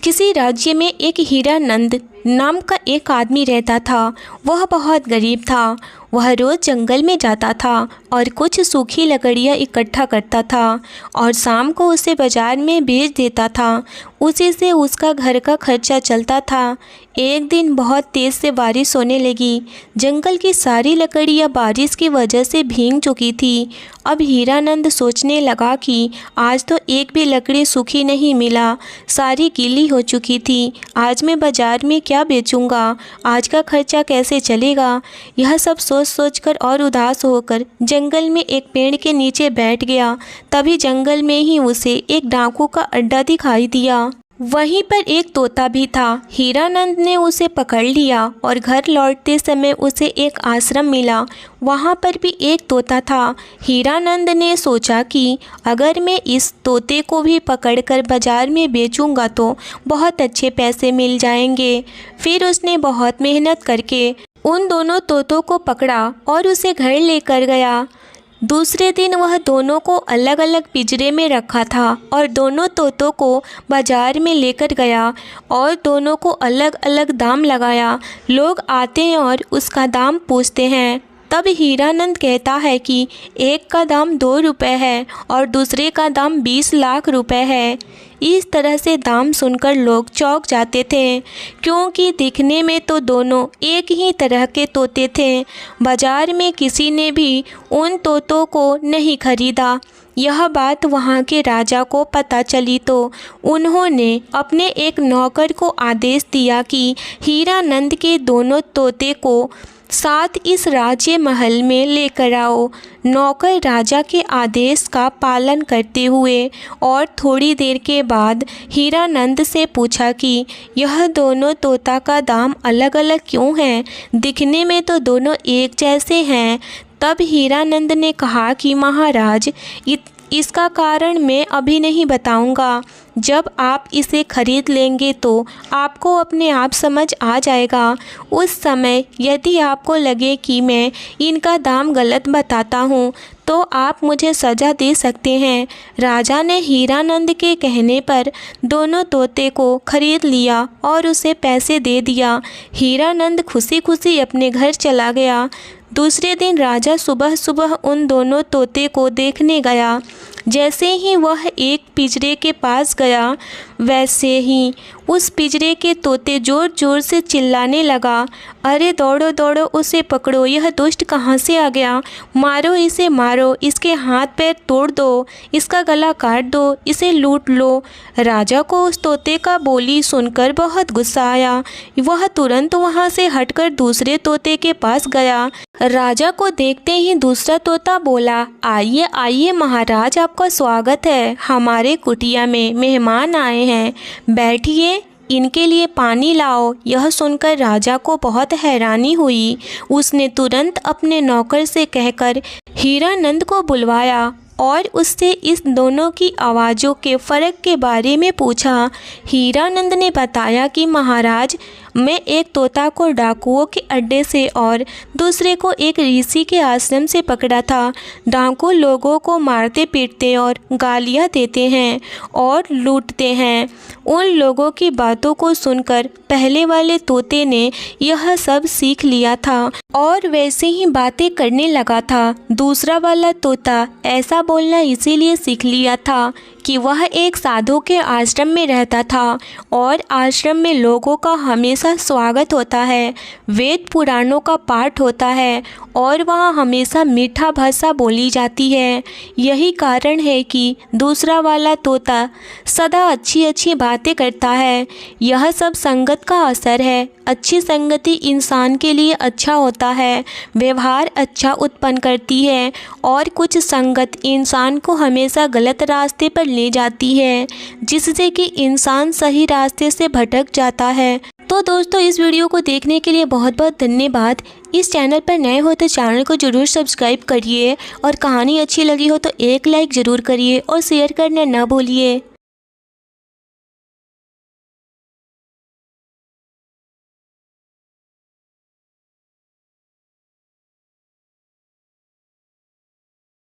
किसी राज्य में एक हीरानंद नाम का एक आदमी रहता था। वह बहुत गरीब था। वह रोज़ जंगल में जाता था और कुछ सूखी लकड़ियाँ इकट्ठा करता था और शाम को उसे बाज़ार में बेच देता था। उसी से उसका घर का खर्चा चलता था। एक दिन बहुत तेज़ से बारिश होने लगी। जंगल की सारी लकड़ियाँ बारिश की वजह से भीग चुकी थी। अब हीरानंद सोचने लगा कि आज तो एक भी लकड़ी सूखी नहीं मिला, सारी गीली हो चुकी थी। आज मैं बाज़ार में क्या बेचूंगा? आज का खर्चा कैसे चलेगा? यह सब सोचकर और उदास होकर जंगल में एक पेड़ के नीचे बैठ गया। तभी जंगल में ही उसे एक डाकू का अड्डा दिखाई दिया। वहीं पर एक तोता भी था। हीरानंद ने उसे पकड़ लिया और घर लौटते समय उसे एक आश्रम मिला। वहाँ पर भी एक तोता था। हीरानंद ने सोचा कि अगर मैं इस तोते को भी पकड़कर बाज़ार में बेचूंगा तो बहुत अच्छे पैसे मिल जाएंगे। फिर उसने बहुत मेहनत करके उन दोनों तोतों को पकड़ा और उसे घर लेकर गया। दूसरे दिन वह दोनों को अलग अलग पिंजरे में रखा था और दोनों तोतों को बाज़ार में लेकर गया और दोनों को अलग अलग दाम लगाया। लोग आते हैं और उसका दाम पूछते हैं। तब हीरानंद कहता है कि एक का दाम 2 रुपये है और दूसरे का दाम 20 लाख रुपए है। इस तरह से दाम सुनकर लोग चौंक जाते थे, क्योंकि दिखने में तो दोनों एक ही तरह के तोते थे। बाज़ार में किसी ने भी उन तोतों को नहीं खरीदा। यह बात वहाँ के राजा को पता चली तो उन्होंने अपने एक नौकर को आदेश दिया कि हीरानंद के दोनों तोते को साथ इस राज्य महल में लेकर आओ। नौकर राजा के आदेश का पालन करते हुए और थोड़ी देर के बाद हीरानंद से पूछा कि यह दोनों तोता का दाम अलग अलग क्यों है? दिखने में तो दोनों एक जैसे हैं। तब हीरानंद ने कहा कि महाराज, इसका कारण मैं अभी नहीं बताऊंगा। जब आप इसे खरीद लेंगे तो आपको अपने आप समझ आ जाएगा। उस समय यदि आपको लगे कि मैं इनका दाम गलत बताता हूँ तो आप मुझे सज़ा दे सकते हैं। राजा ने हीरानंद के कहने पर दोनों तोते को खरीद लिया और उसे पैसे दे दिया। हीरानंद खुशी खुशी अपने घर चला गया। दूसरे दिन राजा सुबह सुबह उन दोनों तोते को देखने गया। जैसे ही वह एक पिंजरे के पास गया, वैसे ही उस पिंजरे के तोते ज़ोर ज़ोर से चिल्लाने लगा, अरे दौड़ो दौड़ो, उसे पकड़ो, यह दुष्ट कहाँ से आ गया? मारो इसे, मारो, इसके हाथ पैर तोड़ दो, इसका गला काट दो, इसे लूट लो। राजा को उस तोते का बोली सुनकर बहुत गुस्सा आया। वह तुरंत वहाँ से हटकर दूसरे तोते के पास गया। राजा को देखते ही दूसरा तोता बोला, आइए आइए महाराज, आपका स्वागत है। हमारे कुटिया में मेहमान आए हैं, बैठिए, इनके लिए पानी लाओ। यह सुनकर राजा को बहुत हैरानी हुई। उसने तुरंत अपने नौकर से कहकर हीरानंद को बुलवाया और उससे इस दोनों की आवाज़ों के फ़र्क के बारे में पूछा। हीरानंद ने बताया कि महाराज, मैं एक तोता को डाकुओं के अड्डे से और दूसरे को एक ऋषि के आश्रम से पकड़ा था। डाकू लोगों को मारते पीटते और गालियाँ देते हैं और लूटते हैं। उन लोगों की बातों को सुनकर पहले वाले तोते ने यह सब सीख लिया था और वैसे ही बातें करने लगा था। दूसरा वाला तोता ऐसा बोलना इसीलिए सीख लिया था कि वह एक साधु के आश्रम में रहता था और आश्रम में लोगों का हमेशा स्वागत होता है, वेद पुराणों का पाठ होता है और वहाँ हमेशा मीठा भाषा बोली जाती है। यही कारण है कि दूसरा वाला तोता सदा अच्छी अच्छी बातें करता है। यह सब संगत का असर है। अच्छी संगति इंसान के लिए अच्छा होता है, व्यवहार अच्छा उत्पन्न करती है और कुछ संगत इंसान को हमेशा गलत रास्ते पर ले जाती है, जिससे कि इंसान सही रास्ते से भटक जाता है। तो दोस्तों, इस वीडियो को देखने के लिए बहुत बहुत धन्यवाद। इस चैनल पर नए हो तो चैनल को ज़रूर सब्सक्राइब करिए और कहानी अच्छी लगी हो तो एक लाइक ज़रूर करिए और शेयर करना ना भूलिए।